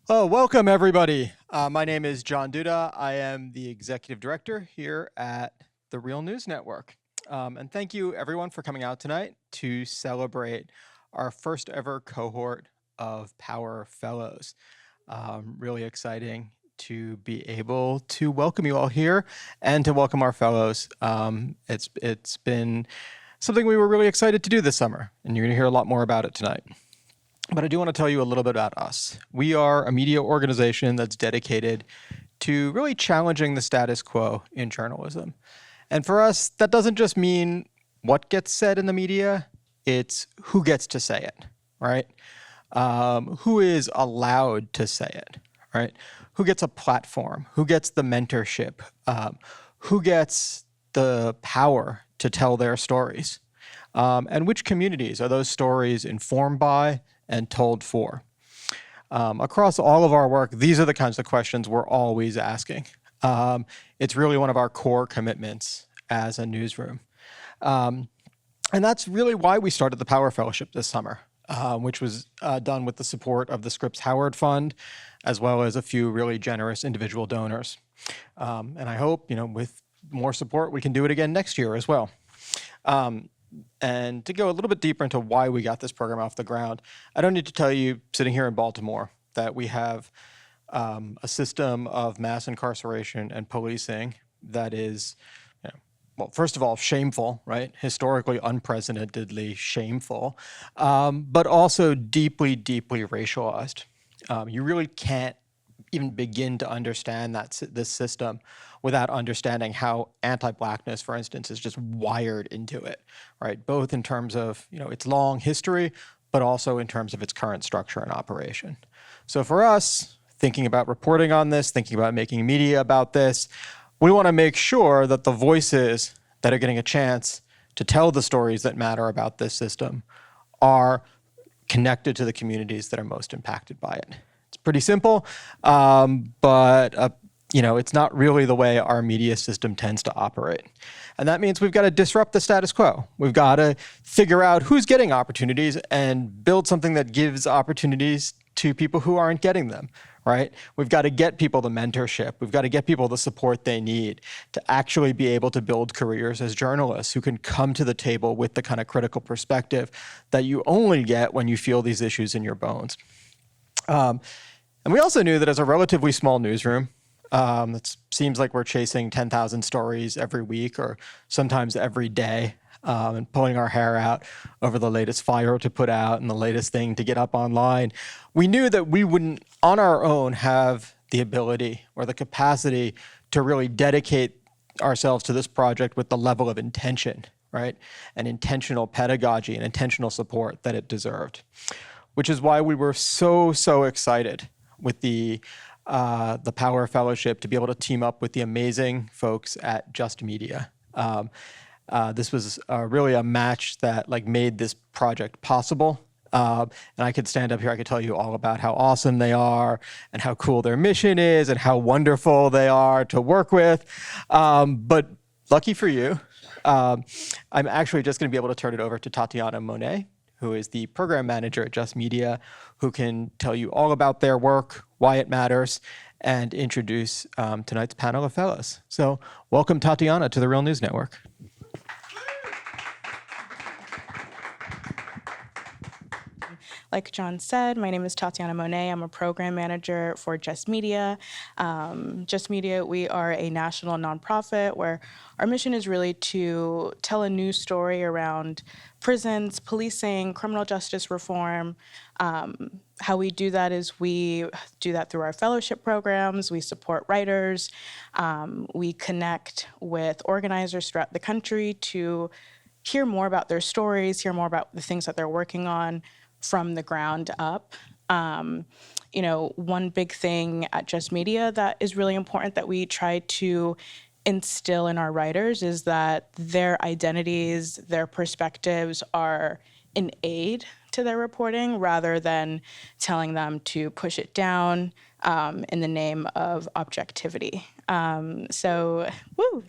Oh, welcome everybody. My name is John Duda. I am the executive director here at the Real News Network. And thank you everyone for coming out tonight to celebrate our first ever cohort of P.O.W.E.R fellows. Really exciting to be able to welcome you all here and to welcome our fellows. It's been something we were really excited to do this summer, and you're gonna hear a lot more about it tonight. But I do want to tell you a little bit about us. We are a media organization that's dedicated to really challenging the status quo in journalism. And for us, that doesn't just mean what gets said in the media, it's who gets to say it, right? Who is allowed to say it, right? Who gets a platform? Who gets the mentorship? Who gets the power to tell their stories? And which communities are those stories informed by and told for? Across all of our work, these are the kinds of questions we're always asking. It's really one of our core commitments as a newsroom. And that's really why we started the P.O.W.E.R Fellowship this summer, which was done with the support of the Scripps Howard Fund, as well as a few really generous individual donors. And I hope, with more support, we can do it again next year as well. And to go a little bit deeper into why we got this program off the ground, I don't need to tell you, sitting here in Baltimore, that we have a system of mass incarceration and policing that is, well, first of all, shameful, right? Historically, unprecedentedly shameful, but also deeply, deeply racialized. You really can't even begin to understand this system without understanding how anti-Blackness, for instance, is just wired into it, right? Both in terms of its long history, but also in terms of its current structure and operation. So for us, thinking about reporting on this, thinking about making media about this, we want to make sure that the voices that are getting a chance to tell the stories that matter about this system are connected to the communities that are most impacted by it. It's pretty simple, but it's not really the way our media system tends to operate. And that means we've got to disrupt the status quo. We've got to figure out who's getting opportunities and build something that gives opportunities to people who aren't getting them, right? We've got to get people the mentorship. We've got to get people the support they need to actually be able to build careers as journalists who can come to the table with the kind of critical perspective that you only get when you feel these issues in your bones. And we also knew that as a relatively small newsroom, it seems like we're chasing 10,000 stories every week or sometimes every day, and pulling our hair out over the latest fire to put out and the latest thing to get up online. We knew that we wouldn't, on our own, have the ability or the capacity to really dedicate ourselves to this project with the level of intention, right? And intentional pedagogy and intentional support that it deserved. Which is why we were so excited with the P.O.W.E.R Fellowship to be able to team up with the amazing folks at Just Media. This was really a match that made this project possible. And I could stand up here, I could tell you all about how awesome they are and how cool their mission is and how wonderful they are to work with. But lucky for you, I'm actually just going to be able to turn it over to Tatyana Monnay, who is the program manager at Just Media, who can tell you all about their work, why it matters, and introduce tonight's panel of fellows. So welcome, Tatyana, to the Real News Network. Like John said, my name is Tatyana Monnay. I'm a program manager for Just Media. Just Media, we are a national nonprofit where our mission is really to tell a news story around prisons, policing, criminal justice reform. How we do that is we do that through our fellowship programs. We support writers. We connect with organizers throughout the country to hear more about their stories, hear more about the things that they're working on from the ground up. One big thing at Just Media that is really important that we try to instill in our writers is that their identities, their perspectives are an aid to their reporting rather than telling them to push it down in the name of objectivity. So, woo!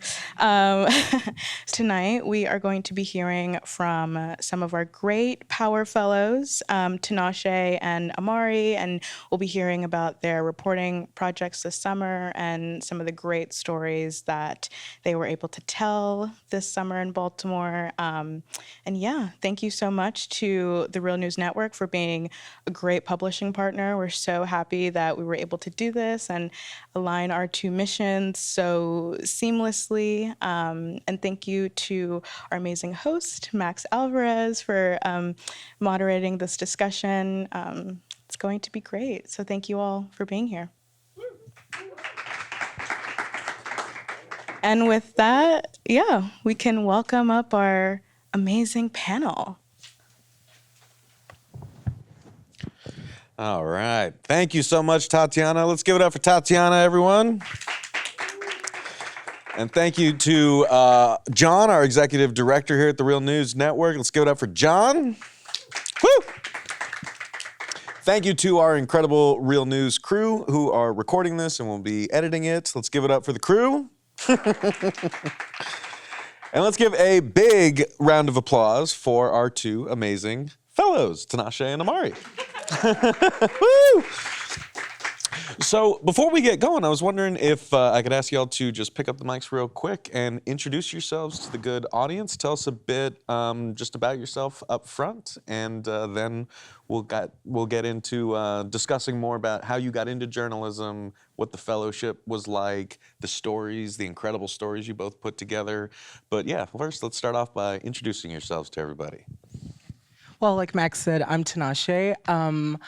Tonight we are going to be hearing from some of our great P.O.W.E.R fellows, Tinashe and Ahmari, and we'll be hearing about their reporting projects this summer and some of the great stories that they were able to tell this summer in Baltimore. And yeah, thank you so much to the Real News Network for being a great publishing partner. We're so happy that we were able to do this and align our two missions so seamlessly. And thank you to our amazing host, Max Alvarez, for moderating this discussion. It's going to be great. So thank you all for being here. And with that, yeah, we can welcome up our amazing panel. All right. Thank you so much, Tatyana. Let's give it up for Tatyana, everyone. And thank you to John, our executive director here at the Real News Network. Let's give it up for John. Woo! Thank you to our incredible Real News crew who are recording this and will be editing it. Let's give it up for the crew. And let's give a big round of applause for our two amazing fellows, Tinashe and Ahmari. Woo! So before we get going, I was wondering if I could ask y'all to just pick up the mics real quick and introduce yourselves to the good audience. Tell us a bit just about yourself up front, and then we'll get into discussing more about how you got into journalism, what the fellowship was like, the stories, the incredible stories you both put together. But yeah, first let's start off by introducing yourselves to everybody. Well, like Max said, I'm Tinashe. I'm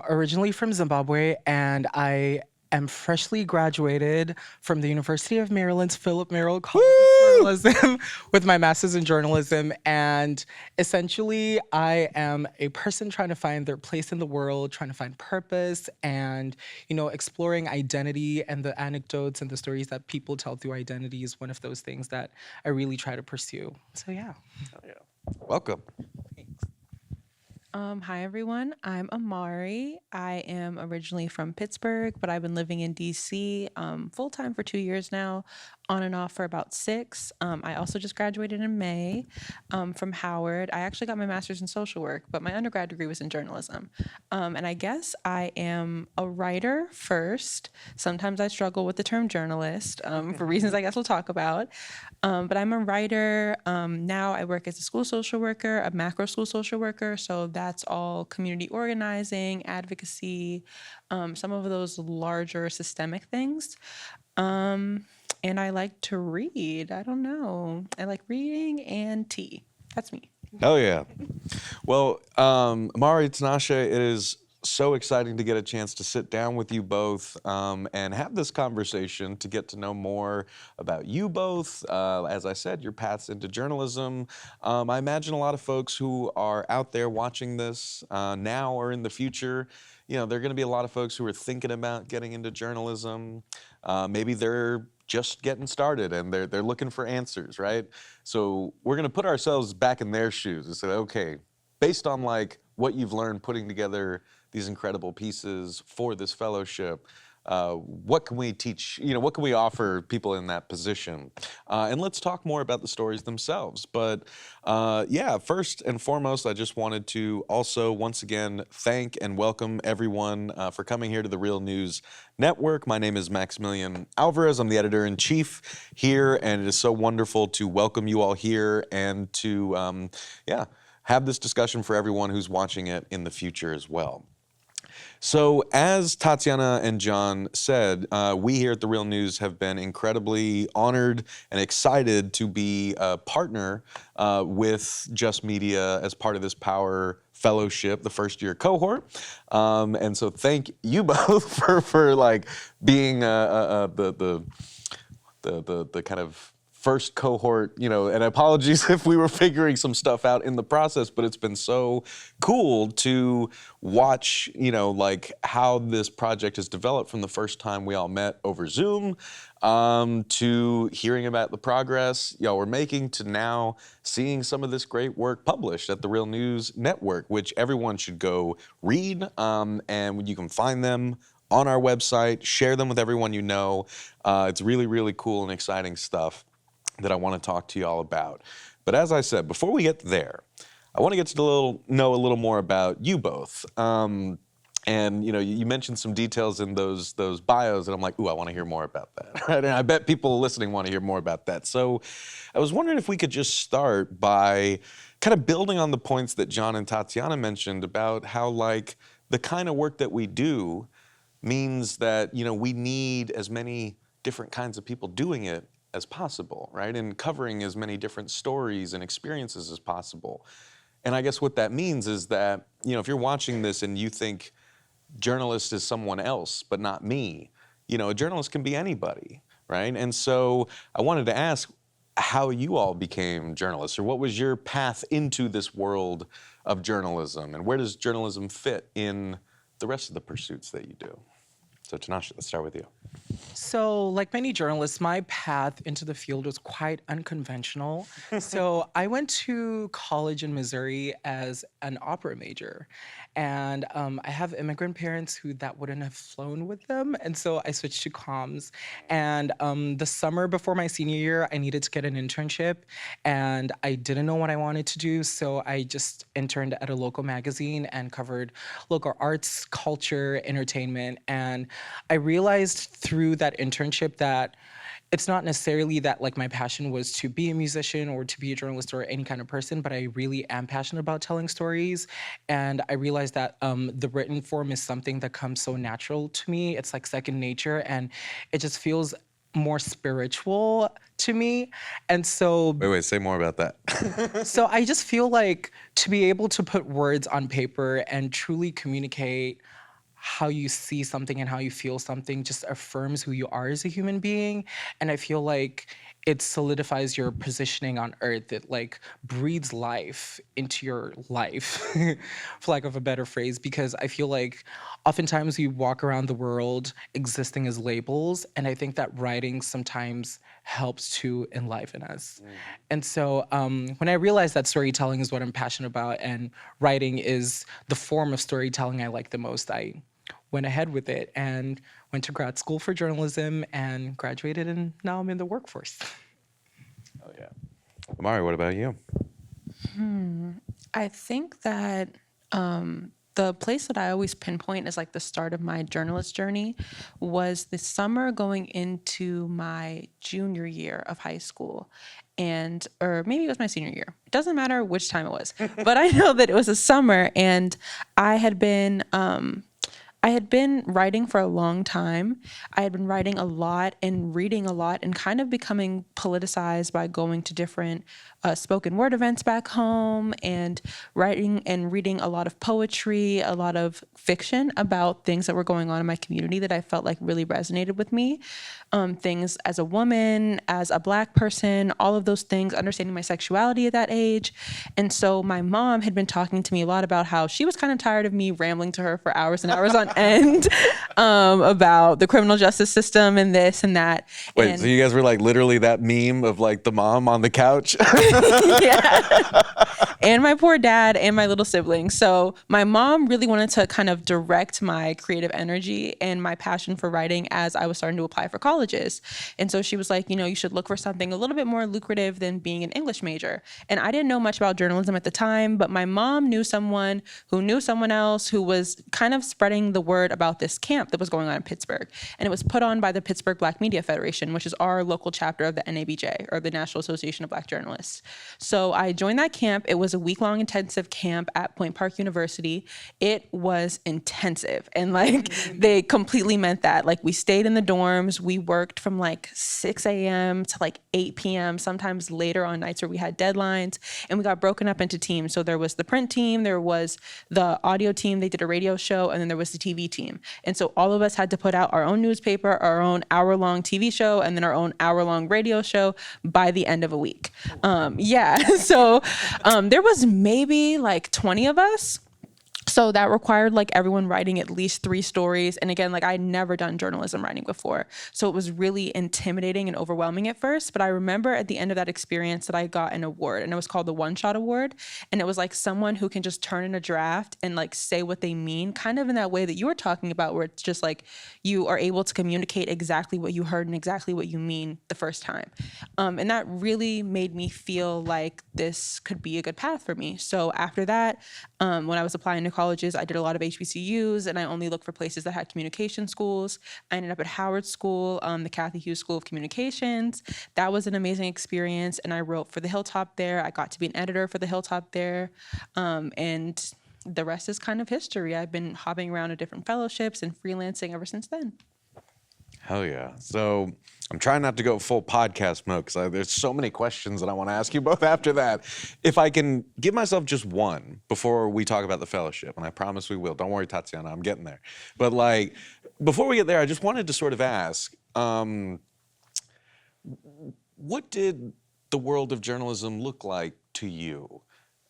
originally from Zimbabwe, and I am freshly graduated from the University of Maryland's Philip Merrill College of Journalism with my master's in journalism. And essentially, I am a person trying to find their place in the world, trying to find purpose, and exploring identity, and the anecdotes and the stories that people tell through identity is one of those things that I really try to pursue. So yeah. Oh, yeah. Welcome. Hi, everyone. I'm Ahmari. I am originally from Pittsburgh, but I've been living in D.C. Full-time for 2 years now, on and off for about 6. I also just graduated in May from Howard. I actually got my master's in social work, but my undergrad degree was in journalism. And I guess I am a writer first. Sometimes I struggle with the term journalist for reasons I guess we'll talk about. But I'm a writer. Now I work as a school social worker, a macro school social worker. So that's all community organizing, advocacy, some of those larger systemic things. And I like to read. I don't know. I like reading and tea. That's me. Oh, yeah. Well, Ahmari, Tinashe, it is so exciting to get a chance to sit down with you both and have this conversation to get to know more about you both. As I said, your paths into journalism. I imagine a lot of folks who are out there watching this now or in the future, there are going to be a lot of folks who are thinking about getting into journalism. Maybe they're just getting started and they're looking for answers, right? So we're going to put ourselves back in their shoes and say, okay, based on what you've learned putting together these incredible pieces for this fellowship, what can we teach, what can we offer people in that position? And let's talk more about the stories themselves. But yeah, first and foremost, I just wanted to also once again thank and welcome everyone for coming here to the Real News Network. My name is Maximilian Alvarez. I'm the editor-in-chief here, and it is so wonderful to welcome you all here and to, have this discussion for everyone who's watching it in the future as well. So as Tatyana and John said, we here at The Real News have been incredibly honored and excited to be a partner with Just Media as part of this P.O.W.E.R fellowship, the first year cohort. And so thank you both for being the kind of first cohort, and apologies if we were figuring some stuff out in the process, but it's been so cool to watch, like how this project has developed from the first time we all met over Zoom, to hearing about the progress y'all were making, to now seeing some of this great work published at the Real News Network, which everyone should go read, and you can find them on our website, share them with everyone you know. It's really, really cool and exciting stuff that I want to talk to you all about. But as I said, before we get there, I want to get to know a little more about you both. And you mentioned some details in those bios, and I'm like, ooh, I want to hear more about that. Right? And I bet people listening want to hear more about that. So I was wondering if we could just start by kind of building on the points that John and Tatyana mentioned about how like the kind of work that we do means that we need as many different kinds of people doing it as possible, right? And covering as many different stories and experiences as possible. And I guess what that means is that, if you're watching this and you think journalist is someone else, but not me, a journalist can be anybody, right? And so I wanted to ask how you all became journalists, or what was your path into this world of journalism, and where does journalism fit in the rest of the pursuits that you do? So Tinashe, let's start with you. So, like many journalists, my path into the field was quite unconventional. So, I went to college in Missouri as an opera major. And I have immigrant parents who that wouldn't have flown with them. And so I switched to comms. And the summer before my senior year, I needed to get an internship. And I didn't know what I wanted to do. So I just interned at a local magazine and covered local arts, culture, entertainment. And I realized through that internship that it's not necessarily that like my passion was to be a musician or to be a journalist or any kind of person, but I really am passionate about telling stories. And I realized that the written form is something that comes so natural to me. It's like second nature, and it just feels more spiritual to me. And so Wait, say more about that. so I just feel like to be able to put words on paper and truly communicate how you see something and how you feel something just affirms who you are as a human being. And I feel like it solidifies your positioning on earth. It like breathes life into your life, for lack of a better phrase, because I feel like oftentimes we walk around the world existing as labels. And I think that writing sometimes helps to enliven us. And so when I realized that storytelling is what I'm passionate about and writing is the form of storytelling I like the most, I went ahead with it and went to grad school for journalism and graduated, and now I'm in the workforce. Oh yeah. Ahmari, what about you? I think that the place that I always pinpoint as like the start of my journalist journey was the summer going into my junior year of high school. Or maybe it was my senior year. It doesn't matter which time it was, but I know that it was a summer, and I had been writing for a long time. I had been writing a lot and reading a lot and kind of becoming politicized by going to different spoken word events back home and writing and reading a lot of poetry, a lot of fiction about things that were going on in my community that I felt like really resonated with me. Things as a woman, as a Black person, all of those things, understanding my sexuality at that age. And so my mom had been talking to me a lot about how she was kind of tired of me rambling to her for hours and hours on end about the criminal justice system and this and that. Wait, so you guys were like literally that meme of like the mom on the couch? Yeah. And my poor dad and my little siblings. So my mom really wanted to kind of direct my creative energy and my passion for writing as I was starting to apply for colleges. And so she was like, you should look for something a little bit more lucrative than being an English major. And I didn't know much about journalism at the time, but my mom knew someone who knew someone else who was kind of spreading the word about this camp that was going on in Pittsburgh. And it was put on by the Pittsburgh Black Media Federation, which is our local chapter of the NABJ, or the National Association of Black Journalists. So I joined that camp. It was was a week-long intensive camp at Point Park University. It was intensive, and like they completely meant that. Like we stayed in the dorms, we worked from like 6 a.m. to like 8 p.m., sometimes later on nights where we had deadlines, and we got broken up into teams. So there was the print team, there was the audio team, they did a radio show, and then there was the TV team. And so all of us had to put out our own newspaper, our own hour-long TV show, and then our own hour-long radio show by the end of a week. So there was maybe like 20 of us. So that required like everyone writing at least 3 stories. And again, like I'd never done journalism writing before. So it was really intimidating and overwhelming at first. But I remember at the end of that experience that I got an award, and it was called the One Shot Award. And it was like someone who can just turn in a draft and like say what they mean, kind of in that way that you were talking about, where it's just like you are able to communicate exactly what you heard and exactly what you mean the first time. And that really made me feel like this could be a good path for me. So after that, when I was applying to colleges, I did a lot of HBCUs, and I only looked for places that had communication schools. I ended up at Howard School, the Kathy Hughes School of Communications. That was an amazing experience, and I wrote for the Hilltop there. I got to be an editor for the Hilltop there, and the rest is kind of history. I've been hopping around to different fellowships and freelancing ever since then. Hell yeah. So I'm trying not to go full podcast mode because there's so many questions that I want to ask you both after that. If I can give myself just one before we talk about the fellowship, and I promise we will. Don't worry, Tatyana, I'm getting there. But like, before we get there, I just wanted to sort of ask, what did the world of journalism look like to you?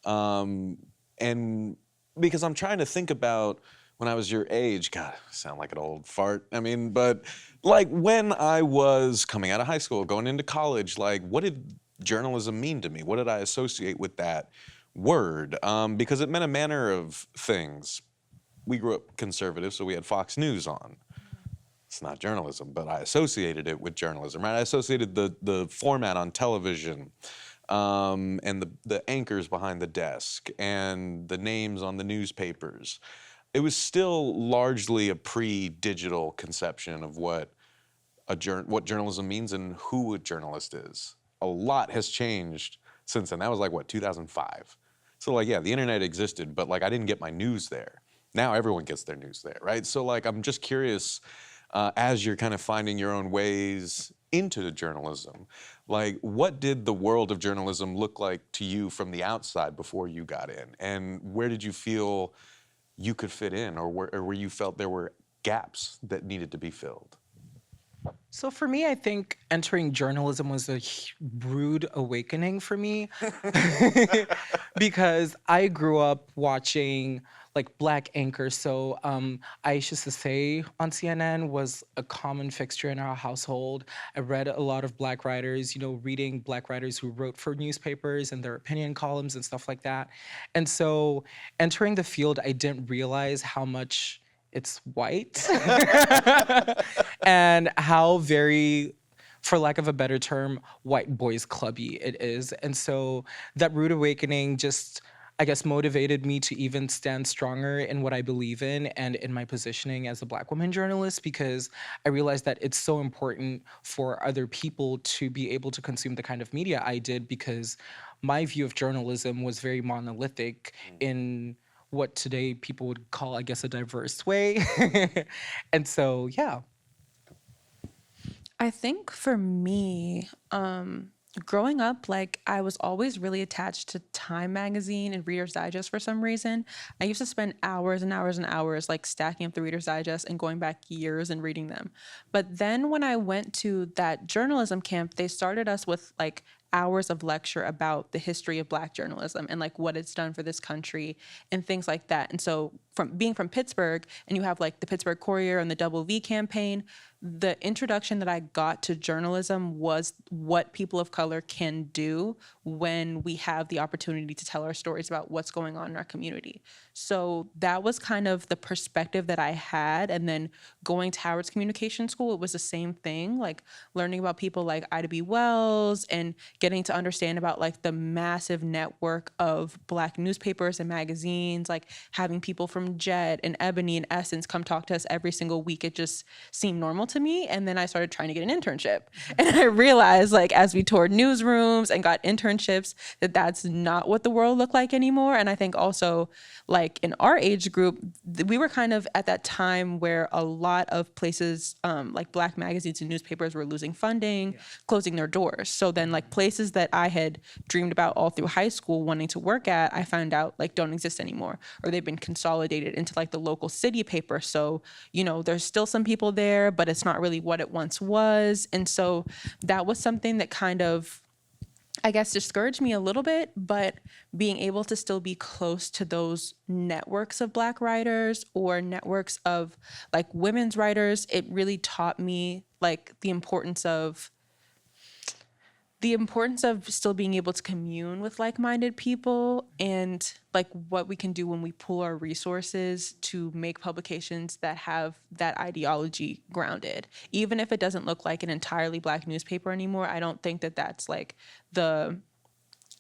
And because I'm trying to think about when I was your age, God, I sound like an old fart. I mean, but like when I was coming out of high school, going into college, like what did journalism mean to me? What did I associate with that word? Because it meant a manner of things. We grew up conservative, so we had Fox News on. It's not journalism, but I associated it with journalism, right? I associated the format on television, and the anchors behind the desk and the names on the newspapers. It was still largely a pre-digital conception of what journalism means and who a journalist is. A lot has changed since then. That was like, what, 2005? So like, yeah, the internet existed, but like I didn't get my news there. Now everyone gets their news there, right? So like, I'm just curious, as you're kind of finding your own ways into journalism, like what did the world of journalism look like to you from the outside before you got in? And where did you feel you could fit in, or where you felt there were gaps that needed to be filled? So for me, I think entering journalism was a rude awakening for me because I grew up watching like Black anchors. So Aisha Sase on CNN was a common fixture in our household. I read a lot of Black writers, reading Black writers who wrote for newspapers and their opinion columns and stuff like that. And so entering the field, I didn't realize how much it's white and how very, for lack of a better term, white boys clubby it is. And so that rude awakening just, I guess, motivated me to even stand stronger in what I believe in and in my positioning as a Black woman journalist, because I realized that it's so important for other people to be able to consume the kind of media I did, because my view of journalism was very monolithic in what today people would call, I guess, a diverse way. And so, yeah. I think for me, growing up, like I was always really attached to Time magazine and Reader's Digest for some reason. I used to spend hours and hours and hours like stacking up the Reader's Digest and going back years and reading them. But then when I went to that journalism camp, they started us with like hours of lecture about the history of Black journalism and like what it's done for this country and things like that. And so being from Pittsburgh, and you have like the Pittsburgh Courier and the Double V campaign, the introduction that I got to journalism was what people of color can do when we have the opportunity to tell our stories about what's going on in our community. So that was kind of the perspective that I had. And then going to Howard's Communication School, it was the same thing, like learning about people like Ida B. Wells and getting to understand about like the massive network of Black newspapers and magazines, like having people from from Jet and Ebony and Essence come talk to us every single week. It just seemed normal to me. And then I started trying to get an internship. And I realized, like, as we toured newsrooms and got internships, that that's not what the world looked like anymore. And I think also, like, in our age group, we were kind of at that time where a lot of places, like Black magazines and newspapers, were losing funding, closing their doors. So then, like, places that I had dreamed about all through high school wanting to work at, I found out, like, don't exist anymore, or they've been consolidated into, like, the local city paper. So, you know, there's still some people there, but it's not really what it once was. And so that was something that kind of, I guess, discouraged me a little bit, but being able to still be close to those networks of Black writers or networks of, like, women's writers, it really taught me, like, the importance of still being able to commune with like-minded people, and, like, what we can do when we pool our resources to make publications that have that ideology grounded. Even if it doesn't look like an entirely Black newspaper anymore, I don't think that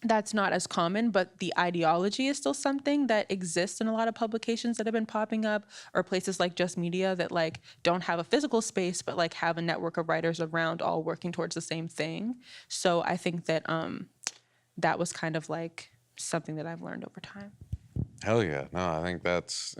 that's not as common, but the ideology is still something that exists in a lot of publications that have been popping up, or places like Just Media that, like, don't have a physical space, but, like, have a network of writers around all working towards the same thing. So I think that that was kind of, like, something that I've learned over time. Hell yeah. No, I think that's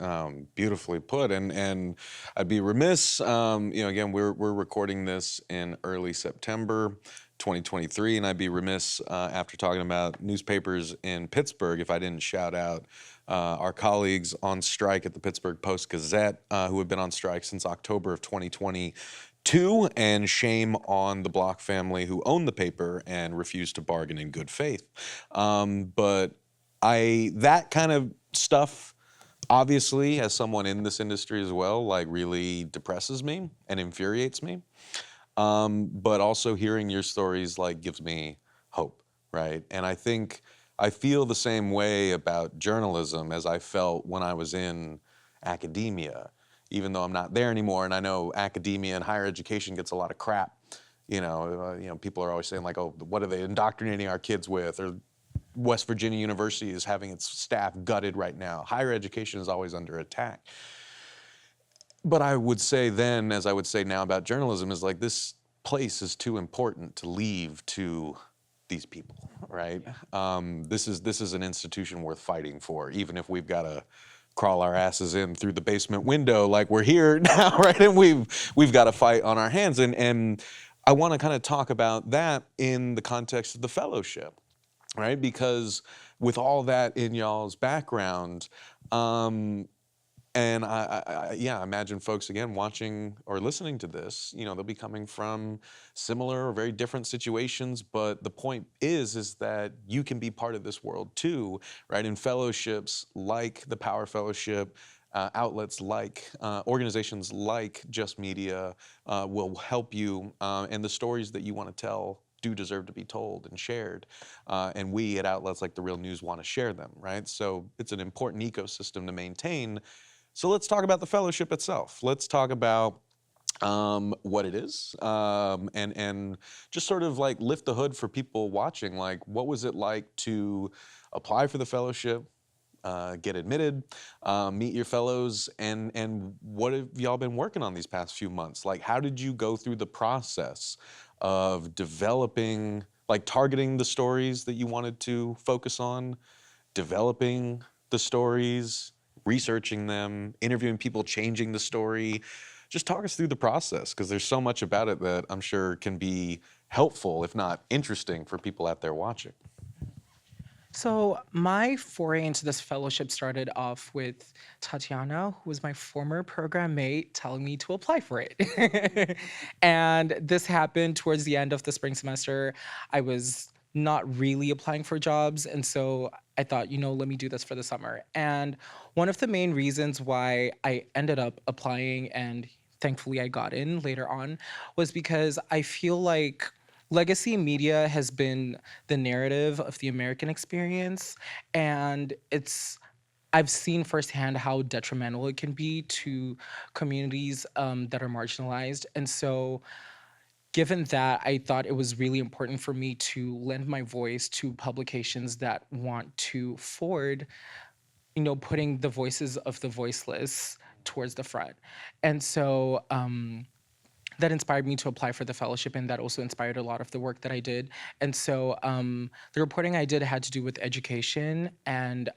beautifully put. And I'd be remiss, again, we're recording this in early September 2023, and I'd be remiss after talking about newspapers in Pittsburgh if I didn't shout out our colleagues on strike at the Pittsburgh Post-Gazette, who have been on strike since October of 2022, and shame on the Block family who own the paper and refused to bargain in good faith. But that kind of stuff, obviously, as someone in this industry as well, like, really depresses me and infuriates me. But also hearing your stories, like, gives me hope, right? And I feel the same way about journalism as I felt when I was in academia, even though I'm not there anymore. And I know academia and higher education gets a lot of crap. People are always saying, like, oh, what are they indoctrinating our kids with? Or West Virginia University is having its staff gutted right now. Higher education is always under attack. But I would say then, as I would say now about journalism, is, like, this place is too important to leave to these people, right? This is an institution worth fighting for, even if we've got to crawl our asses in through the basement window, like we're here now, right? And we've got to fight on our hands. And I want to kind of talk about that in the context of the fellowship, right? Because with all that in y'all's background, and I imagine folks, again, watching or listening to this, they'll be coming from similar or very different situations, but the point is that you can be part of this world too, right? In fellowships like the P.O.W.E.R Fellowship, outlets like, organizations like Just Media will help you, and the stories that you want to tell do deserve to be told and shared. And we at outlets like The Real News want to share them, right? So it's an important ecosystem to maintain. So let's talk about the fellowship itself. Let's talk about what it is, and just sort of, like, lift the hood for people watching. Like, what was it like to apply for the fellowship, get admitted, meet your fellows, and what have y'all been working on these past few months? Like, how did you go through the process of developing, like, targeting the stories that you wanted to focus on, developing the stories, researching them, interviewing people, changing the story? Just talk us through the process, because there's so much about it that I'm sure can be helpful, if not interesting, for people out there watching. So my foray into this fellowship started off with Tatyana, who was my former program mate, telling me to apply for it. And this happened towards the end of the spring semester. I was not really applying for jobs, and so I thought, let me do this for the summer. And one of the main reasons why I ended up applying, and thankfully I got in later on, was because I feel like legacy media has been the narrative of the American experience, and I've seen firsthand how detrimental it can be to communities that are marginalized. And so, given that, I thought it was really important for me to lend my voice to publications that want to forward putting the voices of the voiceless towards the front. And so that inspired me to apply for the fellowship, and that also inspired a lot of the work that I did. And so the reporting I did had to do with education and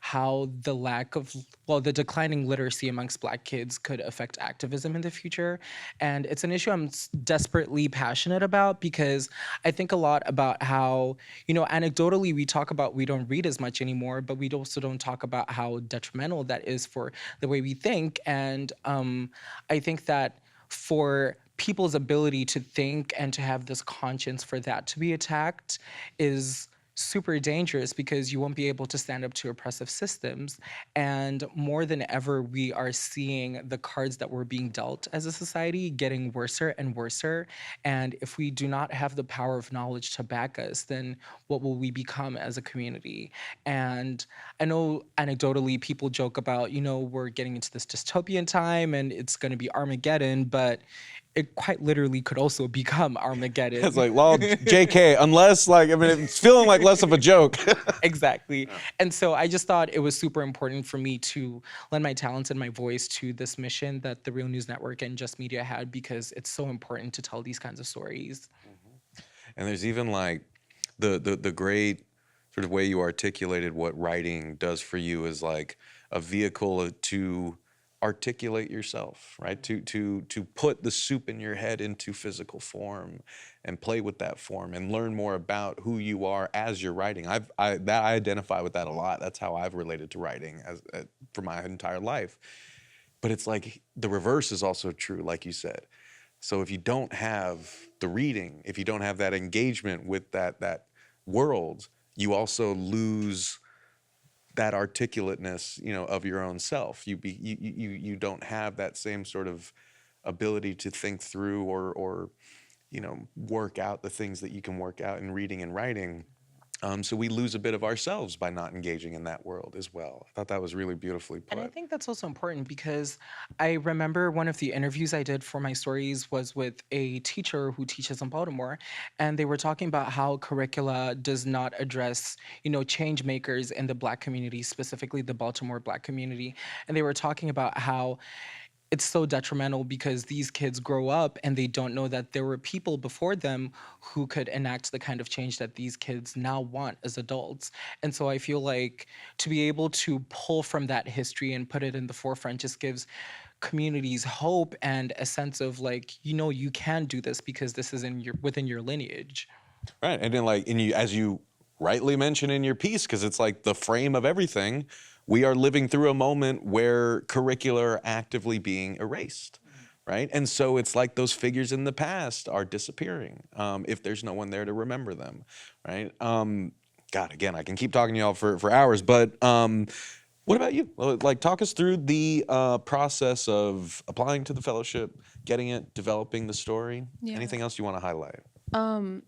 how the declining literacy amongst Black kids could affect activism in the future. And it's an issue I'm desperately passionate about, because I think a lot about how, anecdotally we talk about we don't read as much anymore, but we also don't talk about how detrimental that is for the way we think. And I think that for people's ability to think and to have this conscience, for that to be attacked is super dangerous, because you won't be able to stand up to oppressive systems. And more than ever, we are seeing the cards that we're being dealt as a society getting worser and worser. And if we do not have the power of knowledge to back us, then what will we become as a community? And I know anecdotally people joke about, we're getting into this dystopian time and it's going to be Armageddon, but it quite literally could also become Armageddon. It's like, well, JK, unless it's feeling like less of a joke. Exactly. And so I just thought it was super important for me to lend my talents and my voice to this mission that the Real News Network and Just Media had, because it's so important to tell these kinds of stories. And there's even like the great sort of way you articulated what writing does for you is like a vehicle to articulate yourself, right? To put the soup in your head into physical form and play with that form and learn more about who you are as you're writing. I identify with that a lot. That's how I've related to writing for my entire life. But it's like the reverse is also true, like you said. So if you don't have the reading, if you don't have that engagement with that world, you also lose that articulateness, of your own self. You don't have that same sort of ability to think through or work out the things that you can work out in reading and writing. So we lose a bit of ourselves by not engaging in that world as well. I thought that was really beautifully put. And I think that's also important, because I remember one of the interviews I did for my stories was with a teacher who teaches in Baltimore, and they were talking about how curricula does not address, change makers in the Black community, specifically the Baltimore Black community. And they were talking about how it's so detrimental, because these kids grow up and they don't know that there were people before them who could enact the kind of change that these kids now want as adults. And so I feel like to be able to pull from that history and put it in the forefront just gives communities hope and a sense of like, you can do this because this is within your lineage. Right, and then as you rightly mentioned in your piece, because it's like the frame of everything, we are living through a moment where curricula are actively being erased, right? And so it's like those figures in the past are disappearing if there's no one there to remember them, right? God, again, I can keep talking to y'all for hours, but what about you? Like, talk us through the process of applying to the fellowship, getting it, developing the story. Yeah. Anything else you want to highlight?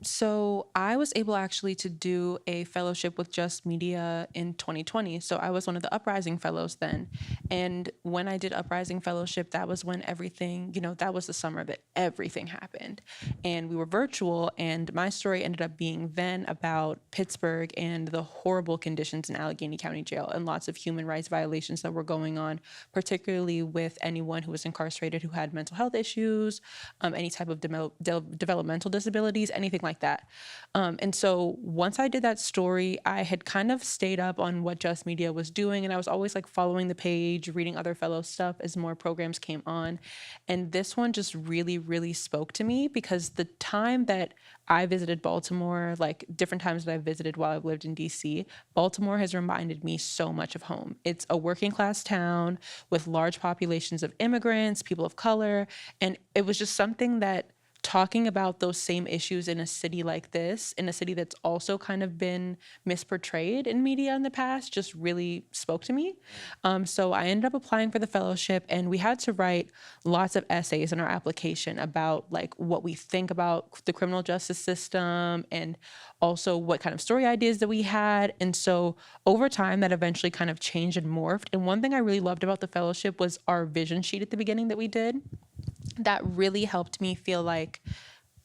So I was able actually to do a fellowship with Just Media in 2020. So I was one of the Uprising Fellows then. And when I did Uprising Fellowship, that was when everything, that was the summer that everything happened. And we were virtual, and my story ended up being then about Pittsburgh and the horrible conditions in Allegheny County Jail and lots of human rights violations that were going on, particularly with anyone who was incarcerated who had mental health issues, any type of developmental disability, anything like that. And so once I did that story, I had kind of stayed up on what Just Media was doing, and I was always like following the page, reading other fellow stuff as more programs came on. And this one just really, really spoke to me, because the time that I visited Baltimore, like different times that I've visited while I've lived in DC, Baltimore has reminded me so much of home. It's a working class town with large populations of immigrants, people of color, and it was just something that talking about those same issues in a city like this, in a city that's also kind of been misportrayed in media in the past, just really spoke to me. So I ended up applying for the fellowship, and we had to write lots of essays in our application about like what we think about the criminal justice system and also what kind of story ideas that we had. And so over time that eventually kind of changed and morphed. And one thing I really loved about the fellowship was our vision sheet at the beginning that we did. That really helped me feel like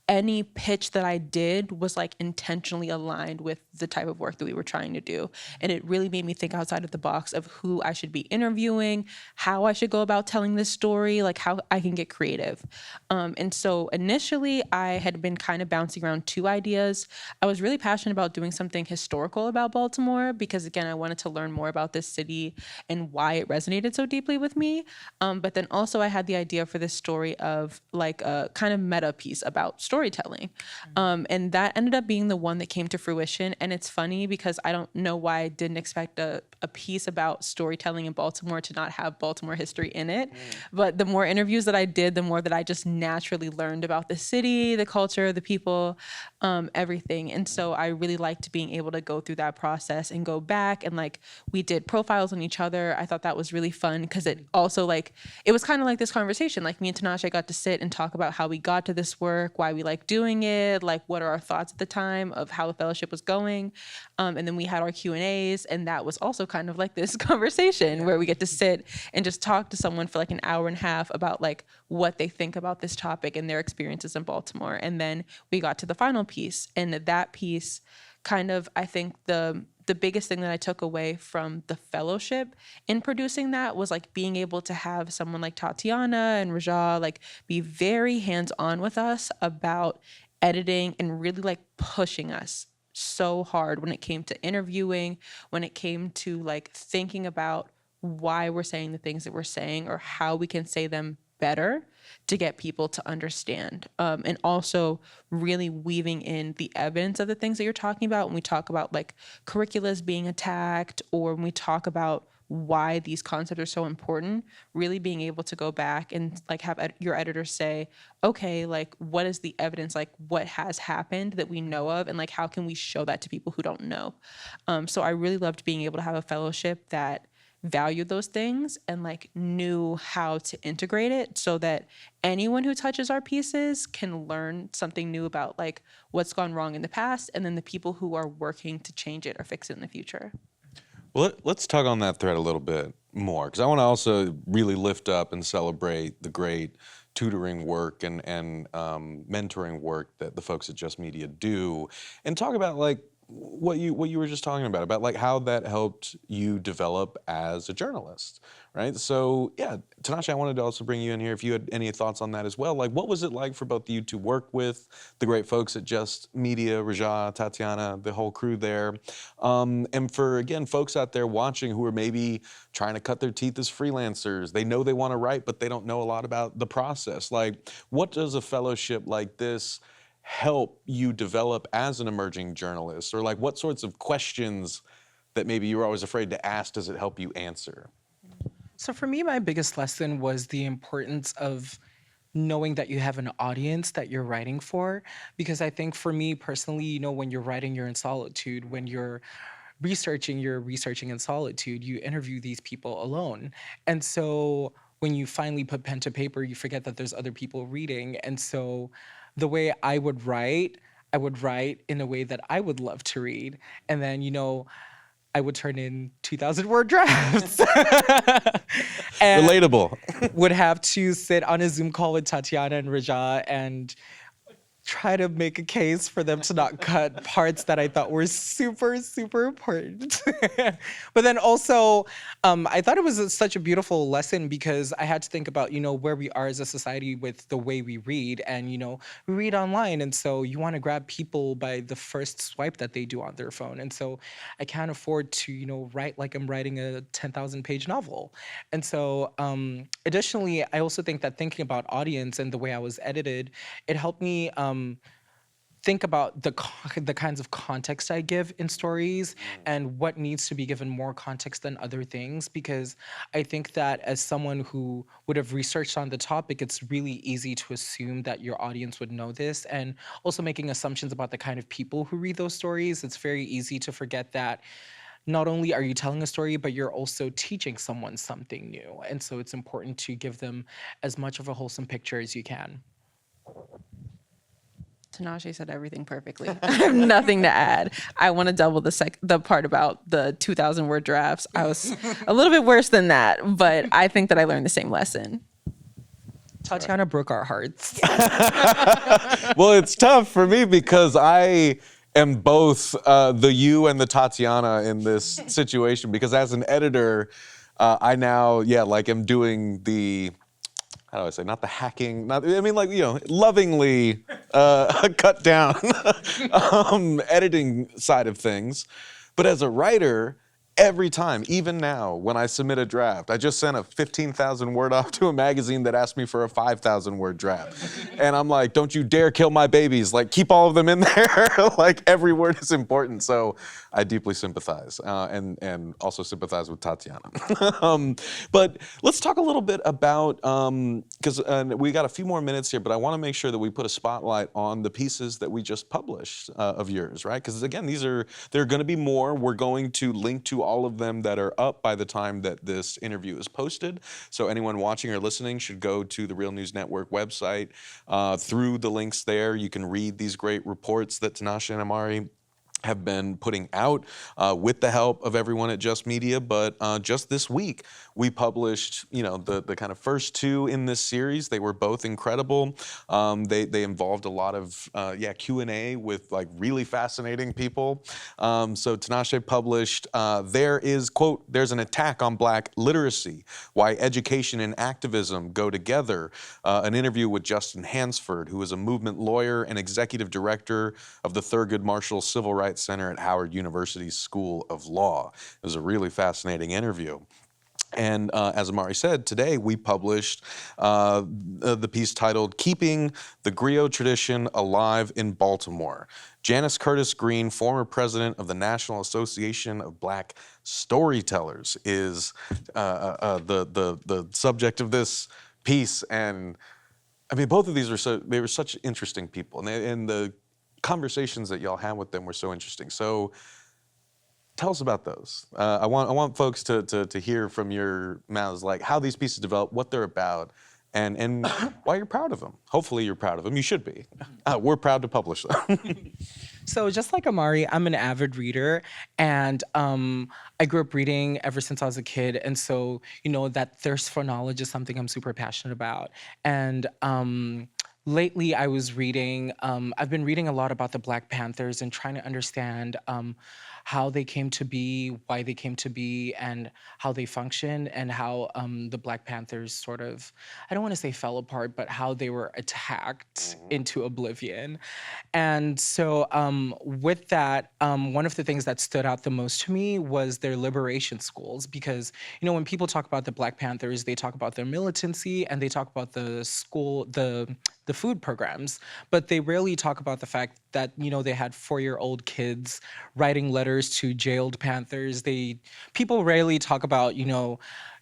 any pitch that I did was like intentionally aligned with the type of work that we were trying to do. And it really made me think outside of the box of who I should be interviewing, how I should go about telling this story, like how I can get creative. And so initially I had been kind of bouncing around two ideas. I was really passionate about doing something historical about Baltimore because, again, I wanted to learn more about this city and why it resonated so deeply with me. But then also I had the idea for this story of like a kind of meta piece about storytelling. And that ended up being the one that came to fruition. And it's funny because I don't know why I didn't expect a piece about storytelling in Baltimore to not have Baltimore history in it. But the more interviews that I did, the more that I just naturally learned about the city, the culture, the people, everything. And so I really liked being able to go through that process and go back and like we did profiles on each other. I thought that was really fun because it also like, it was kind of like this conversation. Like me and Tinashe got to sit and talk about how we got to this work, why we like doing it, like what are our thoughts at the time of how the fellowship was going. And then we had our Q&As, and that was also kind of like this conversation where we get to sit and just talk to someone for like an hour and a half about like what they think about this topic and their experiences in Baltimore. And then we got to the final piece, and that piece kind of, I think the biggest thing that I took away from the fellowship in producing that was like being able to have someone like Tatyana and Raja like be very hands-on with us about editing and really like pushing us so hard when it came to interviewing, when it came to like thinking about why we're saying the things that we're saying or how we can say them better to get people to understand. And also really weaving in the evidence of the things that you're talking about when we talk about like curriculums being attacked or when we talk about why these concepts are so important, really being able to go back and like have your editor say, okay, like what is the evidence, like what has happened that we know of, and like how can we show that to people who don't know? So I really loved being able to have a fellowship that valued those things and like knew how to integrate it so that anyone who touches our pieces can learn something new about like what's gone wrong in the past, and then the people who are working to change it or fix it in the future. Well, let's tug on that thread a little bit more, because I want to also really lift up and celebrate the great tutoring work and mentoring work that the folks at Just Media do, and talk about like what you were just talking about like how that helped you develop as a journalist, right? So yeah, Tinashe, I wanted to also bring you in here if you had any thoughts on that as well. Like, what was it like for both of you to work with the great folks at Just Media, Raja, Tatyana, the whole crew there, and for again folks out there watching who are maybe trying to cut their teeth as freelancers, they know they want to write but they don't know a lot about the process. Like, what does a fellowship like this help you develop as an emerging journalist? Or like what sorts of questions that maybe you were always afraid to ask does it help you answer? So for me, my biggest lesson was the importance of knowing that you have an audience that you're writing for. Because I think for me personally, you know, when you're writing, you're in solitude. When you're researching in solitude. You interview these people alone. And so when you finally put pen to paper, you forget that there's other people reading. And so the way I would write in a way that I would love to read. And then, you know, I would turn in 2,000-word drafts. And Relatable. would have to sit on a Zoom call with Tatyana and Raja and try to make a case for them to not cut parts that I thought were super, super important. But then also, I thought it was such a beautiful lesson because I had to think about, you know, where we are as a society with the way we read. And, you know, we read online. And so you want to grab people by the first swipe that they do on their phone. And so I can't afford to, you know, write like I'm writing a 10,000-page novel. And so additionally, I also think that thinking about audience and the way I was edited, it helped me think about the kinds of context I give in stories and what needs to be given more context than other things, because I think that as someone who would have researched on the topic, it's really easy to assume that your audience would know this, and also making assumptions about the kind of people who read those stories. It's very easy to forget that not only are you telling a story, but you're also teaching someone something new. And so it's important to give them as much of a wholesome picture as you can. Tinashe said everything perfectly. I have nothing to add. I want to double the part about the 2,000-word drafts. I was a little bit worse than that, but I think that I learned the same lesson. Tatyana broke our hearts. Well, it's tough for me because I am both the you and the Tatyana in this situation, because as an editor, I now, am doing the, how do I say, not the hacking, lovingly cut down editing side of things. But as a writer, every time, even now, when I submit a draft, I just sent a 15,000 word off to a magazine that asked me for a 5,000 word draft. And I'm like, don't you dare kill my babies. Like, keep all of them in there. Like, every word is important. So I deeply sympathize and also sympathize with Tatyana. But let's talk a little bit about, because we got a few more minutes here, but I want to make sure that we put a spotlight on the pieces that we just published of yours, right? Because again, there are going to be more. We're going to link to all of them that are up by the time that this interview is posted. So anyone watching or listening should go to the Real News Network website. Through the links there, you can read these great reports that Tinashe and Ahmari have been putting out with the help of everyone at Just Media. But just this week, we published, the kind of first two in this series. They were both incredible. They involved a lot of Q&A with like really fascinating people. So Tinashe published, there's an attack on Black literacy, why education and activism go together. An interview with Justin Hansford, who is a movement lawyer and executive director of the Thurgood Marshall Civil Rights Center at Howard University's School of Law. It was a really fascinating interview. And as Ahmari said, today we published the piece titled "Keeping the Griot Tradition Alive in Baltimore." Janice Curtis Green, former president of the National Association of Black Storytellers, is the subject of this piece. And I mean, both of these were such interesting people, and the conversations that y'all had with them were so interesting. So tell us about those. I want folks to hear from your mouths, like how these pieces develop, what they're about, and why you're proud of them. Hopefully you're proud of them. You should be. We're proud to publish them. So just like Ahmari, I'm an avid reader, and I grew up reading ever since I was a kid. And so, that thirst for knowledge is something I'm super passionate about. And lately I was reading, I've been reading a lot about the Black Panthers and trying to understand how they came to be, why they came to be, and how they function, and how the Black Panthers sort of, I don't want to say fell apart, but how they were attacked into oblivion. And so with that, one of the things that stood out the most to me was their liberation schools, because, when people talk about the Black Panthers, they talk about their militancy and they talk about the school, the food programs, but they rarely talk about the fact that, they had 4-year-old kids writing letters to jailed Panthers. People rarely talk about,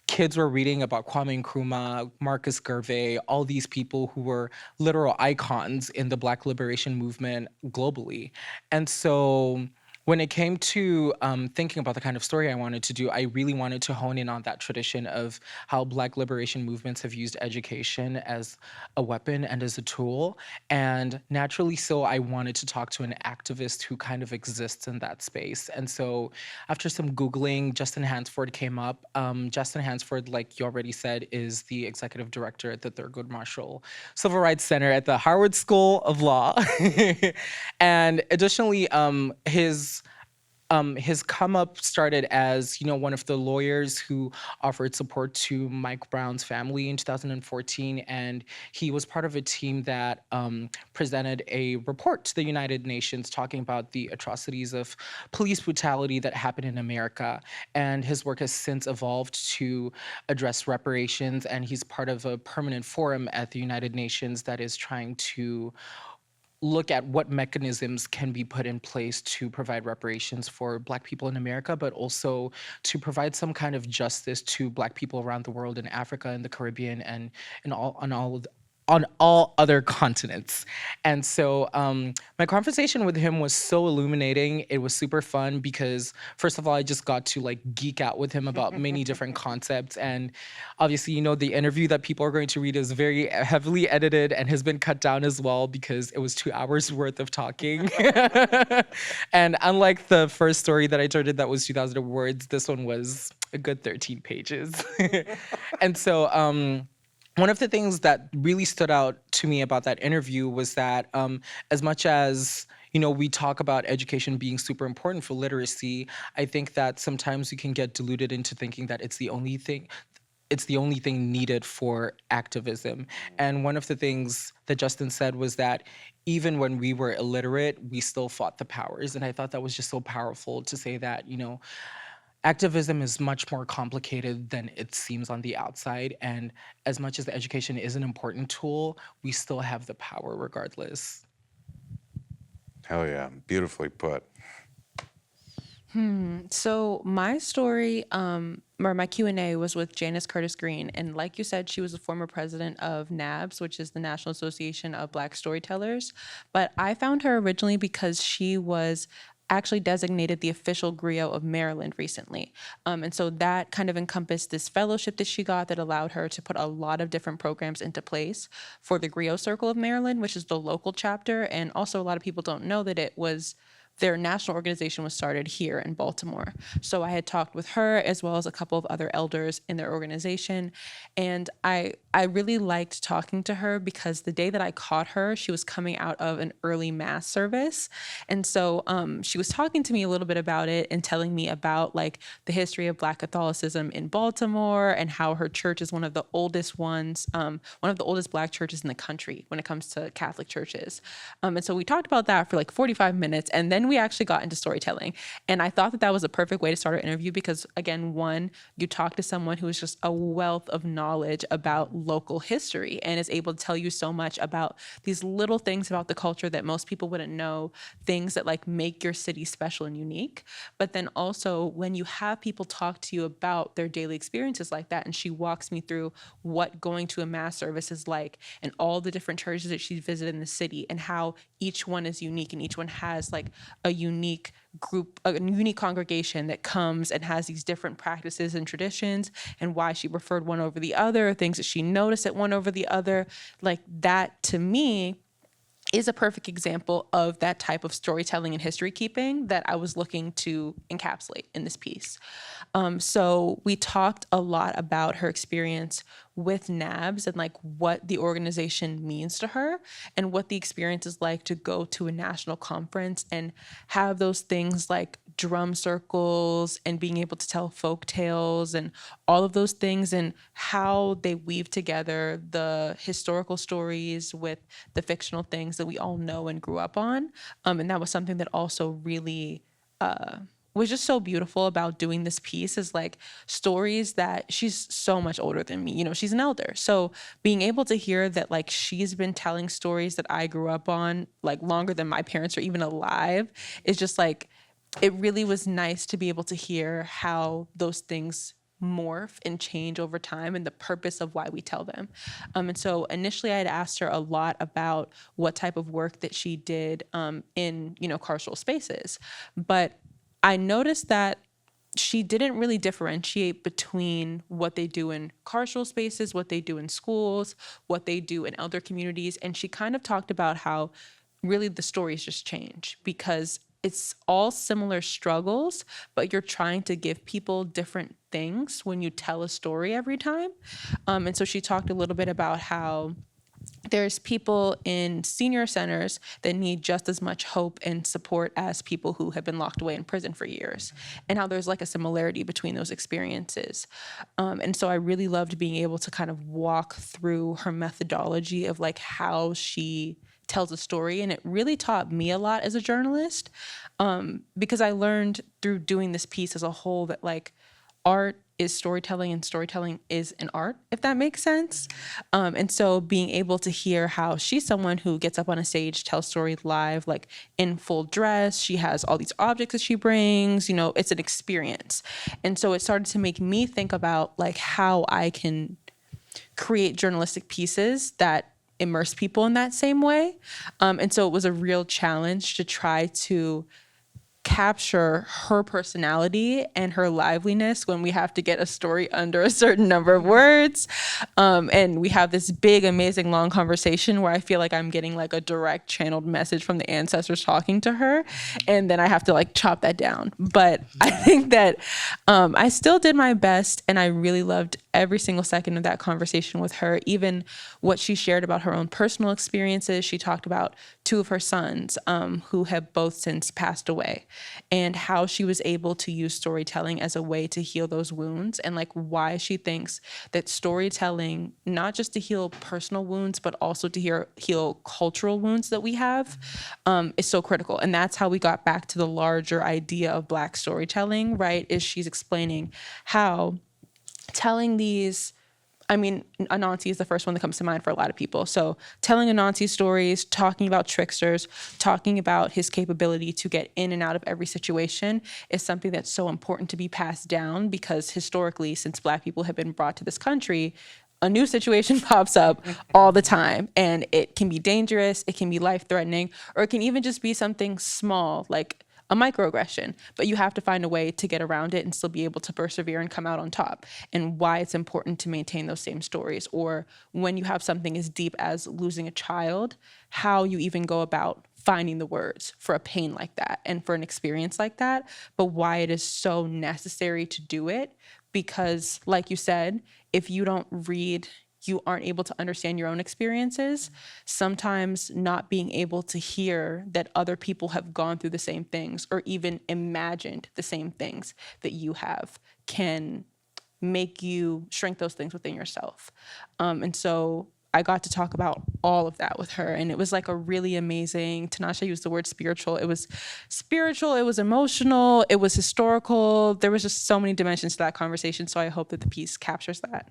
kids were reading about Kwame Nkrumah, Marcus Garvey, all these people who were literal icons in the Black liberation movement globally. And so when it came to thinking about the kind of story I wanted to do, I really wanted to hone in on that tradition of how Black liberation movements have used education as a weapon and as a tool. And naturally so, I wanted to talk to an activist who kind of exists in that space. And so after some Googling, Justin Hansford came up. Justin Hansford, like you already said, is the executive director at the Thurgood Marshall Civil Rights Center at the Howard School of Law. And additionally, his come up started as, one of the lawyers who offered support to Mike Brown's family in 2014, and he was part of a team that presented a report to the United Nations talking about the atrocities of police brutality that happened in America. And his work has since evolved to address reparations, and he's part of a permanent forum at the United Nations that is trying to look at what mechanisms can be put in place to provide reparations for Black people in America, but also to provide some kind of justice to Black people around the world, in Africa, in the Caribbean, and on all other continents. And so my conversation with him was so illuminating. It was super fun because, first of all, I just got to geek out with him about many different concepts. And obviously, the interview that people are going to read is very heavily edited and has been cut down as well because it was 2 hours worth of talking. And unlike the first story that I turned in that was 2,000 words, this one was a good 13 pages. And so, one of the things that really stood out to me about that interview was that as much as, we talk about education being super important for literacy. I think that sometimes we can get deluded into thinking that it's the only thing needed for activism. And one of the things that Justin said was that even when we were illiterate, we still fought the powers. And I thought that was just so powerful to say that, activism is much more complicated than it seems on the outside. And as much as the education is an important tool, we still have the power regardless. Hell yeah, beautifully put. So my story, or my Q&A was with Janice Curtis Green. And like you said, she was the former president of NABS, which is the National Association of Black Storytellers. But I found her originally because she was actually designated the official griot of Maryland recently. And so that kind of encompassed this fellowship that she got that allowed her to put a lot of different programs into place for the Griot Circle of Maryland, which is the local chapter. And also a lot of people don't know that their national organization was started here in Baltimore. So I had talked with her as well as a couple of other elders in their organization. And I really liked talking to her because the day that I caught her, she was coming out of an early mass service. And so she was talking to me a little bit about it and telling me about like the history of Black Catholicism in Baltimore and how her church is one of the oldest ones, one of the oldest Black churches in the country when it comes to Catholic churches. And so we talked about that for like 45 minutes. And then we actually got into storytelling. And I thought that that was a perfect way to start our interview because, again, one, you talk to someone who is just a wealth of knowledge about local history and is able to tell you so much about these little things about the culture that most people wouldn't know, things that like make your city special and unique. But then also when you have people talk to you about their daily experiences like that, and she walks me through what going to a mass service is like and all the different churches that she's visited in the city and how each one is unique and each one has like a unique group, a unique congregation that comes and has these different practices and traditions and why she preferred one over the other, things that she noticed at one over the other. Like that to me is a perfect example of that type of storytelling and history keeping that I was looking to encapsulate in this piece. So we talked a lot about her experience with NABS and like what the organization means to her and what the experience is like to go to a national conference and have those things like drum circles and being able to tell folk tales and all of those things and how they weave together the historical stories with the fictional things that we all know and grew up on. And that was something that also really was just so beautiful about doing this piece is like stories that she's so much older than me. She's an elder. So being able to hear that like she's been telling stories that I grew up on like longer than my parents are even alive is just like, it really was nice to be able to hear how those things morph and change over time and the purpose of why we tell them. And so initially I had asked her a lot about what type of work that she did in, carceral spaces. But I noticed that she didn't really differentiate between what they do in carceral spaces, what they do in schools, what they do in elder communities. And she kind of talked about how really the stories just change because it's all similar struggles, but you're trying to give people different things when you tell a story every time. And so she talked a little bit about how there's people in senior centers that need just as much hope and support as people who have been locked away in prison for years, and how there's like a similarity between those experiences. And so I really loved being able to kind of walk through her methodology of like how she tells a story. And it really taught me a lot as a journalist, because I learned through doing this piece as a whole that like art is storytelling and storytelling is an art, if that makes sense. And so being able to hear how she's someone who gets up on a stage, tells stories live, like in full dress, she has all these objects that she brings, it's an experience. And so it started to make me think about like how I can create journalistic pieces that immerse people in that same way. And so it was a real challenge to try to capture her personality and her liveliness when we have to get a story under a certain number of words. And we have this big, amazing, long conversation where I feel like I'm getting like a direct channeled message from the ancestors talking to her. And then I have to like chop that down. But I think that I still did my best, and I really loved every single second of that conversation with her, even what she shared about her own personal experiences. She talked about two of her sons who have both since passed away, and how she was able to use storytelling as a way to heal those wounds, and like why she thinks that storytelling, not just to heal personal wounds, but also to heal cultural wounds that we have, is so critical. And that's how we got back to the larger idea of Black storytelling, right? Is she's explaining how telling these, I mean, Anansi is the first one that comes to mind for a lot of people. So telling Anansi's stories, talking about tricksters, talking about his capability to get in and out of every situation is something that's so important to be passed down, because historically, since Black people have been brought to this country, a new situation pops up all the time, and it can be dangerous, it can be life-threatening, or it can even just be something small, like a microaggression, but you have to find a way to get around it and still be able to persevere and come out on top, and why it's important to maintain those same stories. Or when you have something as deep as losing a child, how you even go about finding the words for a pain like that and for an experience like that, but why it is so necessary to do it. Because like you said, if you don't read, you aren't able to understand your own experiences. Sometimes not being able to hear that other people have gone through the same things or even imagined the same things that you have can make you shrink those things within yourself. And so I got to talk about all of that with her, and it was like a really amazing, Tinashe used the word spiritual. It was spiritual, it was emotional, it was historical. There was just so many dimensions to that conversation. So I hope that the piece captures that.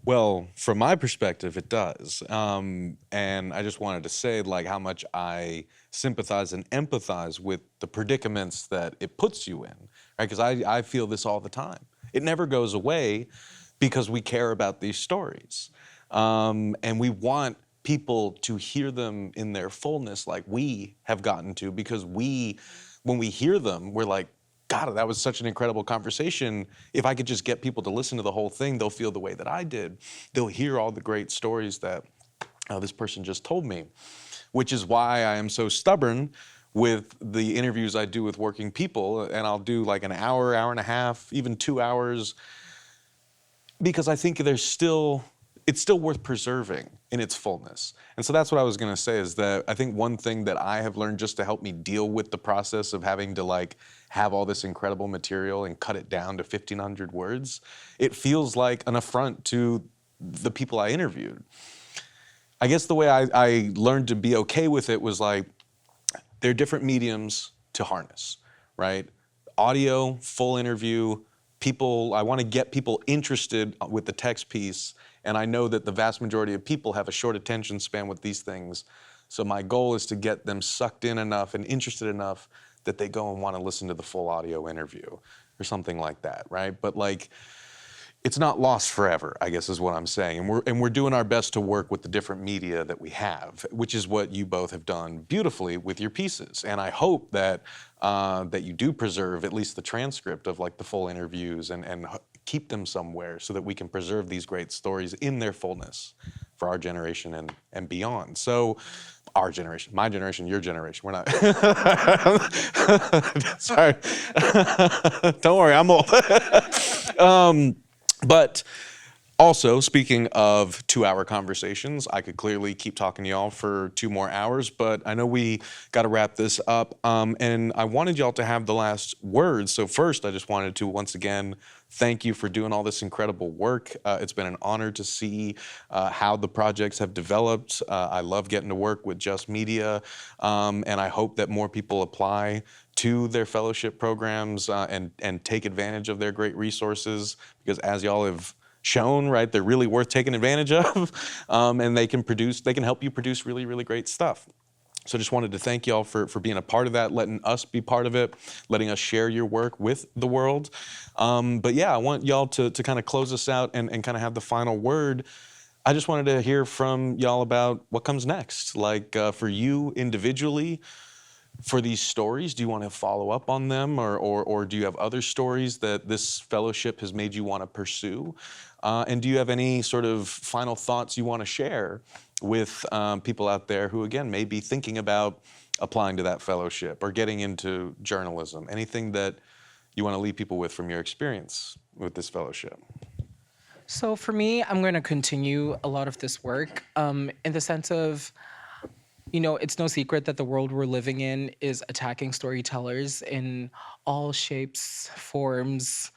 Well, from my perspective, it does. And I just wanted to say like how much I sympathize and empathize with the predicaments that it puts you in, right? Because I feel this all the time. It never goes away because we care about these stories. And we want people to hear them in their fullness like we have gotten to, because when we hear them, we're like, God, that was such an incredible conversation. If I could just get people to listen to the whole thing, they'll feel the way that I did. They'll hear all the great stories that this person just told me, which is why I am so stubborn with the interviews I do with working people. And I'll do like an hour, hour and a half, even 2 hours, because I think it's still worth preserving in its fullness. And so that's what I was gonna say, is that I think one thing that I have learned just to help me deal with the process of having to like have all this incredible material and cut it down to 1,500 words, it feels like an affront to the people I interviewed. I guess the way I learned to be okay with it was like, there are different mediums to harness, right? Audio, full interview, I want to get people interested with the text piece, and I know that the vast majority of people have a short attention span with these things. So my goal is to get them sucked in enough and interested enough that they go and want to listen to the full audio interview or something like that, right? But like, it's not lost forever, I guess is what I'm saying. And we're doing our best to work with the different media that we have, which is what you both have done beautifully with your pieces. And I hope that that you do preserve at least the transcript of like the full interviews and keep them somewhere so that we can preserve these great stories in their fullness for our generation and beyond. So our generation, my generation, your generation, we're not. Sorry. Don't worry, I'm old. But also, speaking of 2-hour conversations, I could clearly keep talking to y'all for 2 more hours, but I know we got to wrap this up. And I wanted y'all to have the last words. So first, I just wanted to once again thank you for doing all this incredible work. It's been an honor to see how the projects have developed. I love getting to work with Just Media, and I hope that more people apply to their fellowship programs and take advantage of their great resources, because as y'all have shown, right, they're really worth taking advantage of, and they can help you produce really, really great stuff. So just wanted to thank y'all for being a part of that, letting us be part of it, letting us share your work with the world. But yeah, I want y'all to kind of close us out and kind of have the final word. I just wanted to hear from y'all about what comes next. Like for you individually, for these stories, do you want to follow up on them, or do you have other stories that this fellowship has made you want to pursue? And do you have any sort of final thoughts you want to share with people out there who, again, may be thinking about applying to that fellowship or getting into journalism? Anything that you want to leave people with from your experience with this fellowship? So for me, I'm going to continue a lot of this work in the sense of It's no secret that the world we're living in is attacking storytellers in all shapes, forms,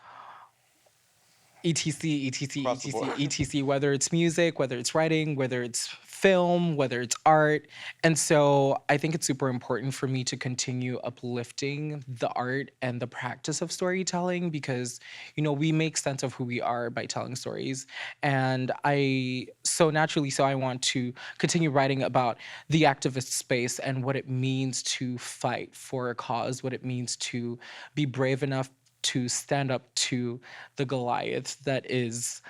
etc, etc, Across the etc, board. etc, whether it's music, whether it's writing, whether it's film, whether it's art. And so I think it's super important for me to continue uplifting the art and the practice of storytelling because, we make sense of who we are by telling stories. And so I want to continue writing about the activist space and what it means to fight for a cause, what it means to be brave enough to stand up to the Goliath that is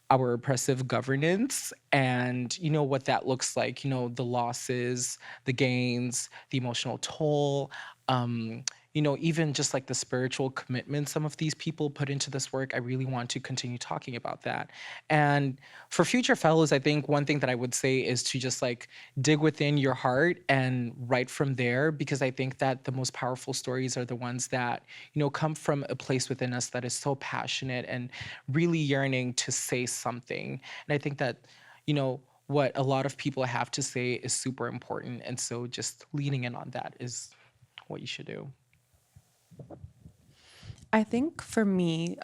our oppressive governance and what that looks like, the losses, the gains, the emotional toll, um, even just like the spiritual commitment some of these people put into this work. I really want to continue talking about that. And for future fellows, I think one thing that I would say is to just like dig within your heart and write from there, because I think that the most powerful stories are the ones that, come from a place within us that is so passionate and really yearning to say something. And I think that, what a lot of people have to say is super important. And so just leaning in on that is what you should do. I think for me,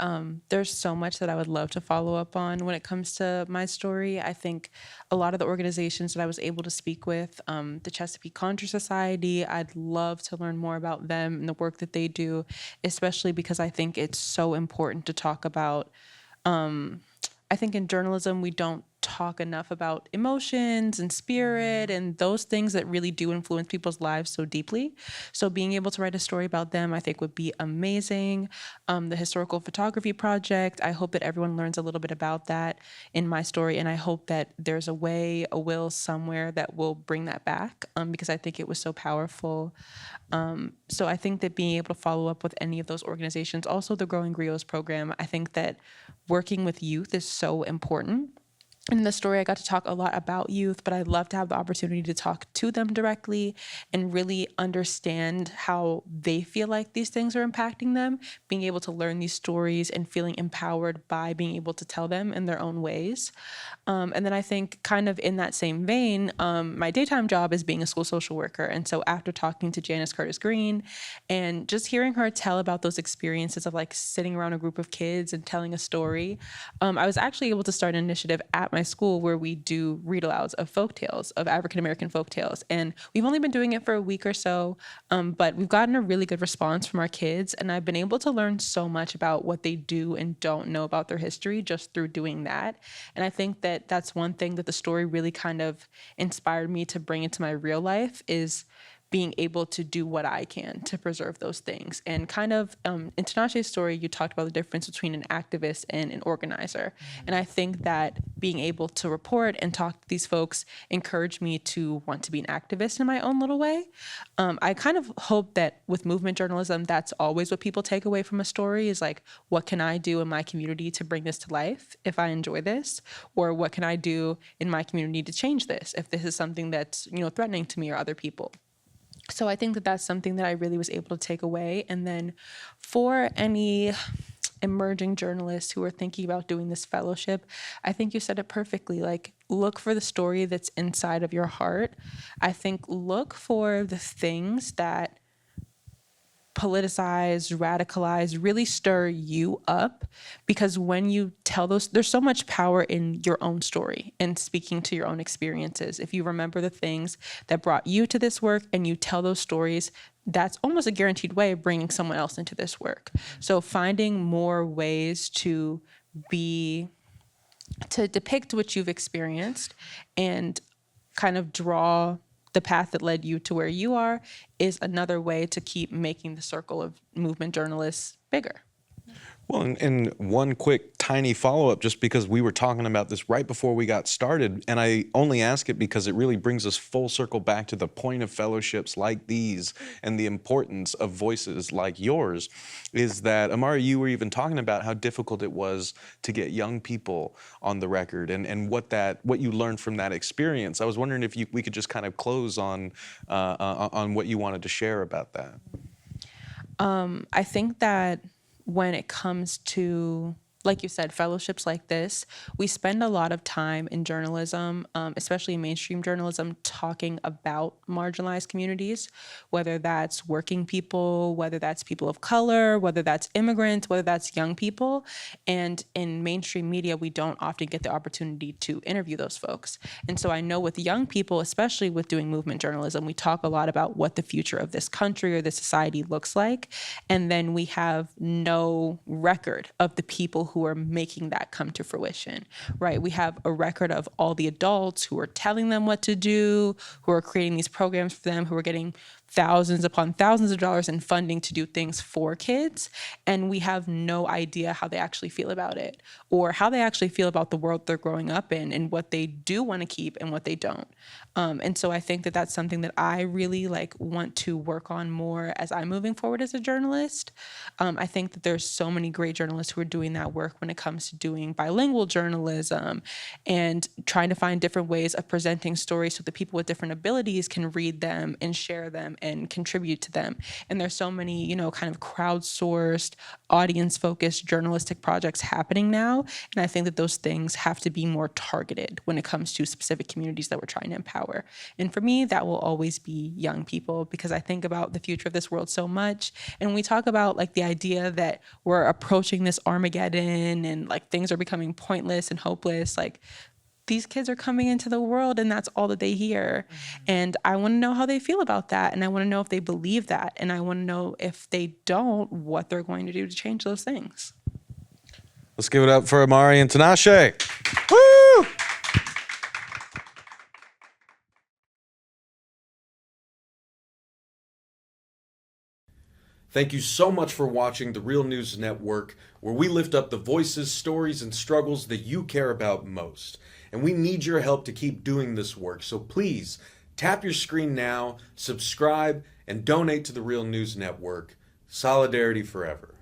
there's so much that I would love to follow up on when it comes to my story. I think a lot of the organizations that I was able to speak with, the Chesapeake Contra Society, I'd love to learn more about them and the work that they do, especially because I think it's so important to talk about. I think in journalism, we don't talk enough about emotions and spirit and those things that really do influence people's lives so deeply. So being able to write a story about them, I think would be amazing. The historical photography project, I hope that everyone learns a little bit about that in my story. And I hope that there's a way, a will somewhere that will bring that back because I think it was so powerful. So I think that being able to follow up with any of those organizations, also the Growing Griots program, I think that working with youth is so important. In the story, I got to talk a lot about youth, but I'd love to have the opportunity to talk to them directly and really understand how they feel like these things are impacting them, being able to learn these stories and feeling empowered by being able to tell them in their own ways. And then I think kind of in that same vein, my daytime job is being a school social worker. And so after talking to Janice Curtis Green and just hearing her tell about those experiences of like sitting around a group of kids and telling a story, I was actually able to start an initiative at my school where we do read-alouds of folktales, of African-American folktales. And we've only been doing it for a week or so, but we've gotten a really good response from our kids. And I've been able to learn so much about what they do and don't know about their history just through doing that. And I think that that's one thing that the story really kind of inspired me to bring into my real life is being able to do what I can to preserve those things. And kind of in Tinashe's story, you talked about the difference between an activist and an organizer. And I think that being able to report and talk to these folks encouraged me to want to be an activist in my own little way. I kind of hope that with movement journalism, that's always what people take away from a story is like, what can I do in my community to bring this to life if I enjoy this? Or what can I do in my community to change this if this is something that's, threatening to me or other people? So I think that that's something that I really was able to take away. And then for any emerging journalists who are thinking about doing this fellowship, I think you said it perfectly. Like, look for the story that's inside of your heart. I think look for the things that politicize, radicalize, really stir you up, because when you tell those, there's so much power in your own story and speaking to your own experiences. If you remember the things that brought you to this work and you tell those stories, that's almost a guaranteed way of bringing someone else into this work. So finding more ways to depict what you've experienced and kind of draw the path that led you to where you are is another way to keep making the circle of movement journalists bigger. Well, and one quick tiny follow-up, just because we were talking about this right before we got started, and I only ask it because it really brings us full circle back to the point of fellowships like these and the importance of voices like yours, is that, Ahmari, you were even talking about how difficult it was to get young people on the record and what you learned from that experience. I was wondering if we could just kind of close on what you wanted to share about that. I think that when it comes to like you said, fellowships like this, we spend a lot of time in journalism, especially in mainstream journalism, talking about marginalized communities, whether that's working people, whether that's people of color, whether that's immigrants, whether that's young people. And in mainstream media, we don't often get the opportunity to interview those folks. And so I know with young people, especially with doing movement journalism, we talk a lot about what the future of this country or this society looks like. And then we have no record of the people who are making that come to fruition, right? We have a record of all the adults who are telling them what to do, who are creating these programs for them, who are getting thousands upon thousands of dollars in funding to do things for kids. And we have no idea how they actually feel about it, or how they actually feel about the world they're growing up in, and what they do want to keep and what they don't. And so I think that that's something that I really want to work on more as I'm moving forward as a journalist. I think that there's so many great journalists who are doing that work when it comes to doing bilingual journalism and trying to find different ways of presenting stories so that people with different abilities can read them and share them and contribute to them. And there's so many, kind of crowdsourced, audience-focused journalistic projects happening now. And I think that those things have to be more targeted when it comes to specific communities that we're trying to empower. And for me, that will always be young people, because I think about the future of this world so much. And when we talk about the idea that we're approaching this Armageddon and things are becoming pointless and hopeless, these kids are coming into the world and that's all that they hear. And I want to know how they feel about that. And I want to know if they believe that. And I want to know if they don't, what they're going to do to change those things. Let's give it up for Ahmari and Tinashe. Woo! Thank you so much for watching The Real News Network, where we lift up the voices, stories, and struggles that you care about most. And we need your help to keep doing this work. So please tap your screen now, subscribe, and donate to The Real News Network. Solidarity forever.